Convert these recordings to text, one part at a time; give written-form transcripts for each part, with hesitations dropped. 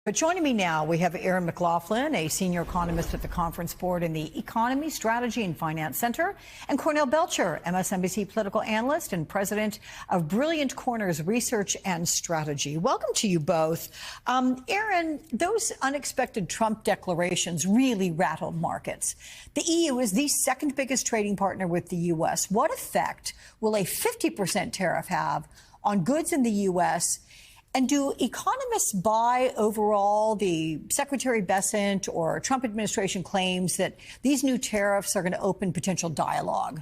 But joining me now, we have Erin McLaughlin, a senior economist at the Conference Board in the Economy, Strategy and Finance Center, and Cornell Belcher, MSNBC political analyst and president of Brilliant Corners Research and Strategy. Welcome to you both. Erin, those unexpected Trump declarations really rattled markets. The EU is the second biggest trading partner with the U.S. What effect will a 50% tariff have on goods in the U.S.? And do economists buy overall the Secretary Bessent or Trump administration claims that these new tariffs are going to open potential dialogue?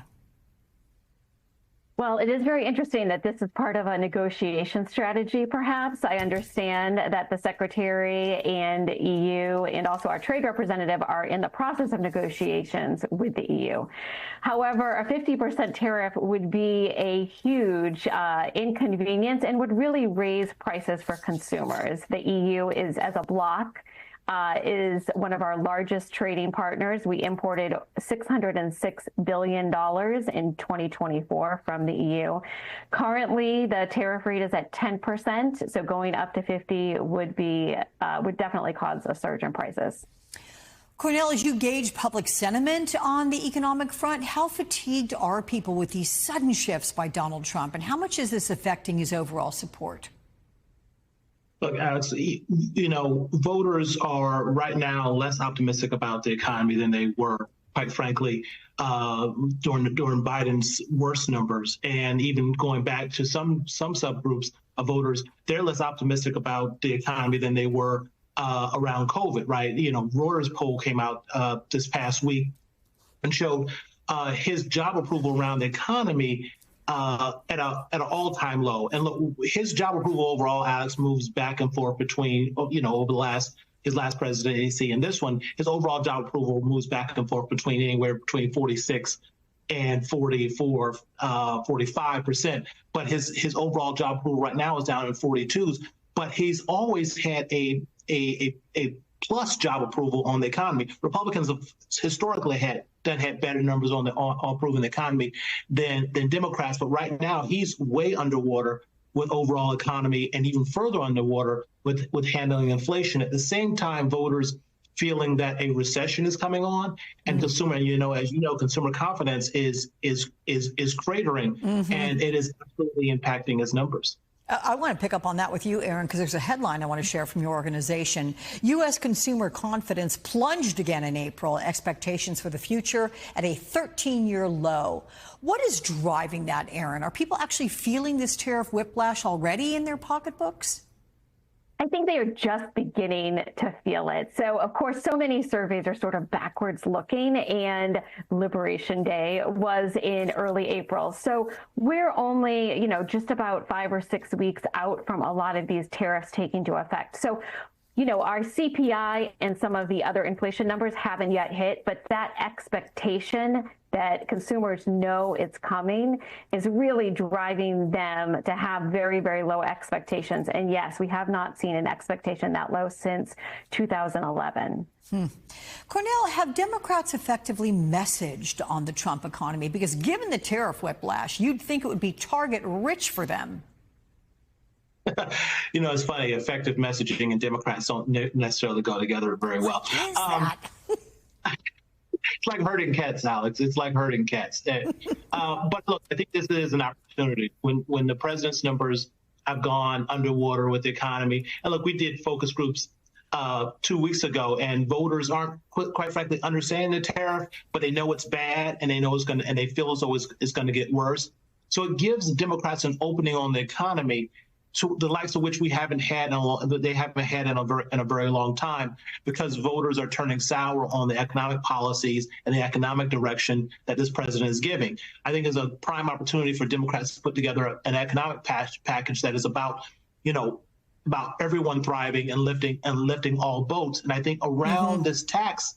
Well, it is very interesting that this is part of a negotiation strategy, perhaps. I understand that the Secretary and EU and also our trade representative are in the process of negotiations with the EU. However, a 50% tariff would be a huge inconvenience and would really raise prices for consumers. The EU is, as a bloc, is one of our largest trading partners. We imported $606 billion in 2024 from the EU. Currently, the tariff rate is at 10%, so going up to 50 would definitely cause a surge in prices. Cornell, as you gauge public sentiment on the economic front, how fatigued are people with these sudden shifts by Donald Trump, and how much is this affecting his overall support? Look, Alex, voters are right now less optimistic about the economy than they were, quite frankly, during Biden's worst numbers. And even going back to some subgroups of voters, they're less optimistic about the economy than they were around COVID, right? Reuters poll came out this past week and showed his job approval around the economy at an all-time low. And look, his job approval overall, Alex, moves back and forth between, over his last presidency and this one. His overall job approval moves back and forth between anywhere between 46 and 44, 45%. But his overall job approval right now is down in 42s. But he's always had a plus job approval on the economy. Republicans have historically had better numbers on improving the economy than Democrats. But right now, he's way underwater with overall economy and even further underwater with handling inflation. At the same time, voters feeling that a recession is coming on, and consumer, consumer confidence is cratering, and it is absolutely impacting his numbers. I want to pick up on that with you, Erin, because there's a headline I want to share from your organization. U.S. consumer confidence plunged again in April, expectations for the future at a 13-year low. What is driving that, Erin? Are people actually feeling this tariff whiplash already in their pocketbooks? I think they are just beginning to feel it. So, of course, so many surveys are sort of backwards looking, and Liberation Day was in early April. So we're only, just about 5 or 6 weeks out from a lot of these tariffs taking into effect. So, our CPI and some of the other inflation numbers haven't yet hit, but that expectation that consumers know it's coming is really driving them to have very, very low expectations. And yes, we have not seen an expectation that low since 2011. Cornell, have Democrats effectively messaged on the Trump economy? Because given the tariff whiplash, you'd think it would be target rich for them. It's funny, effective messaging and Democrats don't necessarily go together very well. What is that? It's like herding cats, Alex. It's like herding cats. But look, I think this is an opportunity when the president's numbers have gone underwater with the economy. And look, we did focus groups 2 weeks ago, and voters aren't, quite frankly, understanding the tariff, but they know it's bad, and they know it's going to, and they feel as though it's going to get worse. So it gives Democrats an opening on the economy, to the likes of which they haven't had in a very long time, because voters are turning sour on the economic policies and the economic direction that this president is giving. I think it's a prime opportunity for Democrats to put together an economic package that is about everyone thriving and lifting all boats. And I think around this tax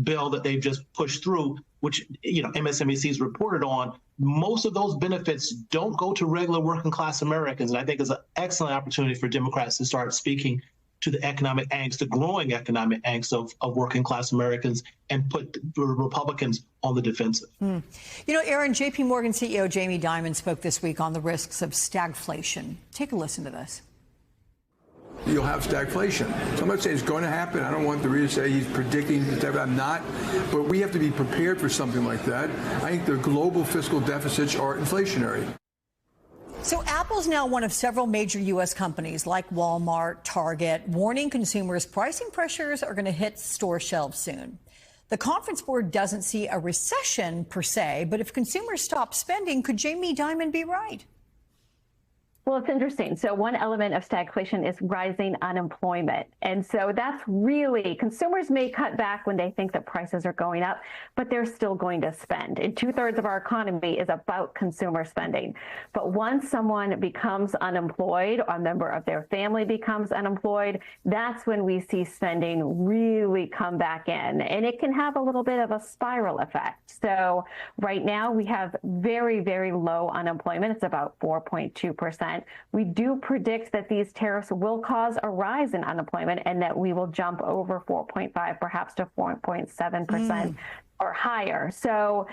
bill that they've just pushed through, which MSNBC's reported on, most of those benefits don't go to regular working class Americans. And I think it's an excellent opportunity for Democrats to start speaking to the economic angst, the growing economic angst of working class Americans, and put the Republicans on the defensive. Erin, JP Morgan CEO Jamie Dimon spoke this week on the risks of stagflation. Take a listen to this. you'll have stagflation. So I'm not saying it's going to happen. I don't want the reader to say he's predicting that. I'm not. But we have to be prepared for something like that. I think the global fiscal deficits are inflationary. So Apple's now one of several major U.S. companies like Walmart, Target, warning consumers pricing pressures are going to hit store shelves soon. The Conference Board doesn't see a recession per se, but if consumers stop spending, could Jamie Dimon be right? Well, it's interesting. So one element of stagflation is rising unemployment. And so that's really, consumers may cut back when they think that prices are going up, but they're still going to spend. And 2/3 of our economy is about consumer spending. But once someone becomes unemployed or a member of their family becomes unemployed, that's when we see spending really come back in. And it can have a little bit of a spiral effect. So right now we have very, very low unemployment. It's about 4.2%. We do predict that these tariffs will cause a rise in unemployment and that we will jump over 4.5, perhaps to 4.7% or higher. So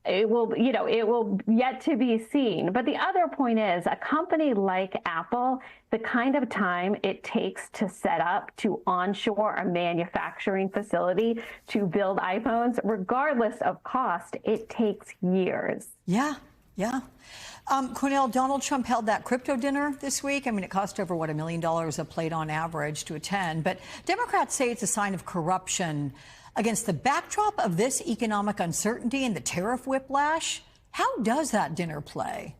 it will, it will yet to be seen. But the other point is a company like Apple, the kind of time it takes to set up, to onshore a manufacturing facility, to build iPhones, regardless of cost, it takes years. Yeah. Cornell, Donald Trump held that crypto dinner this week. I mean, it cost over, $1 million a plate on average to attend. But Democrats say it's a sign of corruption. Against the backdrop of this economic uncertainty and the tariff whiplash, how does that dinner play?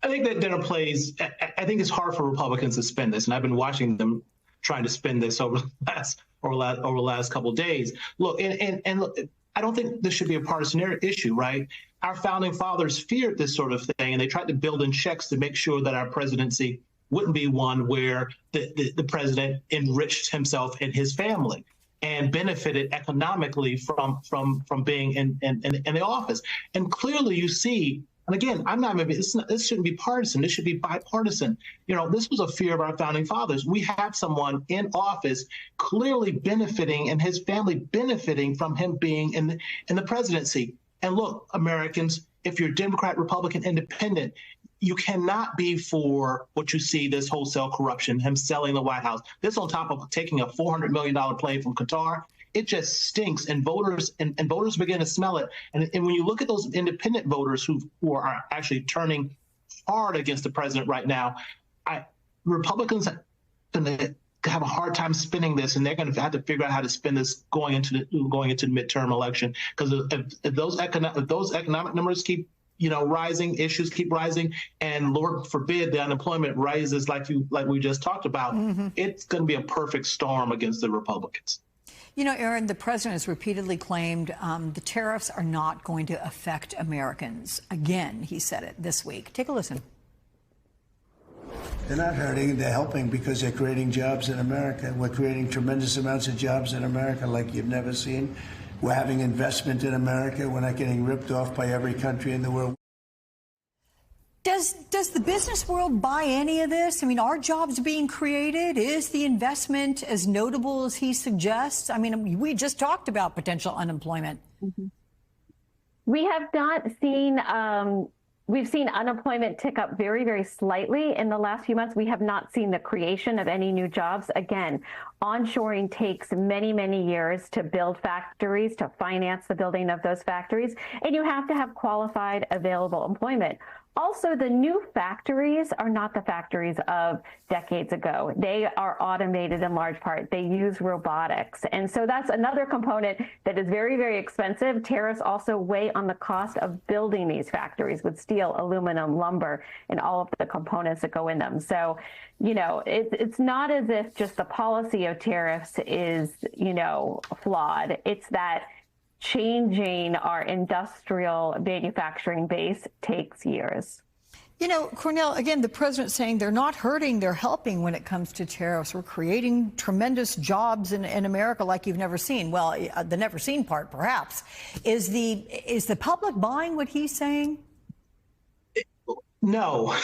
I think that dinner plays, I think it's hard for Republicans to spin this. And I've been watching them trying to spin this over the last couple of days. Look, and look, I don't think this should be a partisan issue, right? Our founding fathers feared this sort of thing, and they tried to build in checks to make sure that our presidency wouldn't be one where the president enriched himself and his family and benefited economically from being in the office. And clearly you see, and again, this shouldn't be partisan. This should be bipartisan. This was a fear of our founding fathers. We have someone in office clearly benefiting and his family benefiting from him being in the presidency. And look, Americans, if you're Democrat, Republican, Independent, you cannot be for what you see, this wholesale corruption, him selling the White House. This on top of taking a $400 million plane from Qatar. It just stinks, and voters begin to smell it. And when you look at those independent voters who are actually turning hard against the president right now, Republicans are going to have a hard time spinning this, and they're going to have to figure out how to spin this going into the midterm election. Because if those economic numbers keep rising, issues keep rising, and Lord forbid the unemployment rises like we just talked about, it's going to be a perfect storm against the Republicans. Erin, the president has repeatedly claimed the tariffs are not going to affect Americans. Again, he said it this week. Take a listen. They're not hurting. They're helping because they're creating jobs in America. We're creating tremendous amounts of jobs in America like you've never seen. We're having investment in America. We're not getting ripped off by every country in the world. Does the business world buy any of this? I mean, are jobs being created? Is the investment as notable as he suggests? I mean, we just talked about potential unemployment. We have not seen, we've seen unemployment tick up very, very slightly in the last few months. We have not seen the creation of any new jobs. Again, onshoring takes many, many years to build factories, to finance the building of those factories, and you have to have qualified, available employment. Also, the new factories are not the factories of decades ago. They are automated in large part. They use robotics. And so that's another component that is very, very expensive. Tariffs also weigh on the cost of building these factories with steel, aluminum, lumber, and all of the components that go in them. So, it's not as if just the policy of tariffs is, flawed. It's that changing our industrial manufacturing base takes years. Cornell, again, the president saying they're not hurting, they're helping when it comes to tariffs. We're creating tremendous jobs in America like you've never seen. Well, the never seen part, perhaps. Is the public buying what he's saying? No,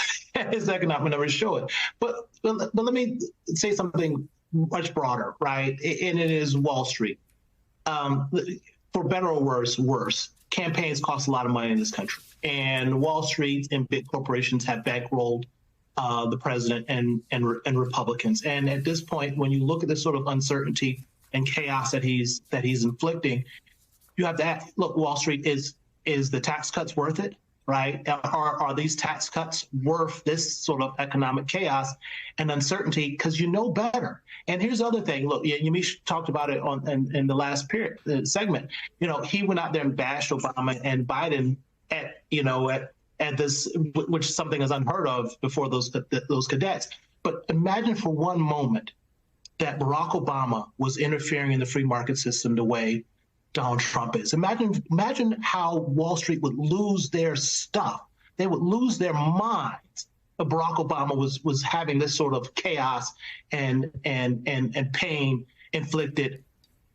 his economic numbers show it. But let me say something much broader, right? And it is Wall Street. For better or worse, campaigns cost a lot of money in this country. And Wall Street and big corporations have bankrolled the president and Republicans. And at this point, when you look at the sort of uncertainty and chaos that he's inflicting, you have to ask, look, Wall Street, is the tax cuts worth it? Right? Are these tax cuts worth this sort of economic chaos and uncertainty? Because you know better. And here's the other thing. Look, Yamiche talked about it in the last segment. He went out there and bashed Obama and Biden at this, which is something is unheard of before those cadets. But imagine for one moment that Barack Obama was interfering in the free market system the way Donald Trump is. Imagine how Wall Street would lose their stuff. They would lose their minds if Barack Obama was having this sort of chaos and pain inflicted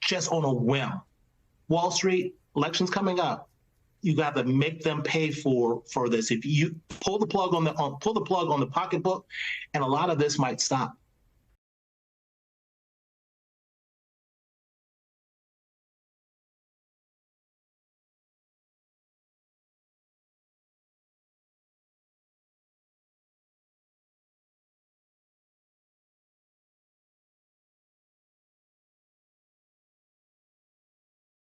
just on a whim. Wall Street, elections coming up, you got to make them pay for this. If you pull the plug on the pocketbook, and a lot of this might stop.